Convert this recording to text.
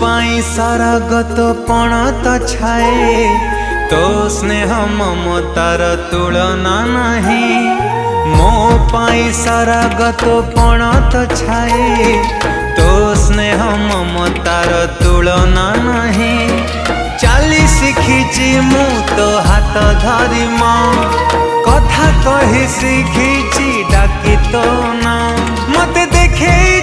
पाई सारा गत पण तो छाए तो स्नेह ममतार तुलना नहीं। मो पाई सारा गत पण तो छाए तो स्नेह ममतार तुलना नहीं। चाली शिखिची मु तो हाथ धरी माँ कथा कही शिखिची डाकी तो ना मते देखे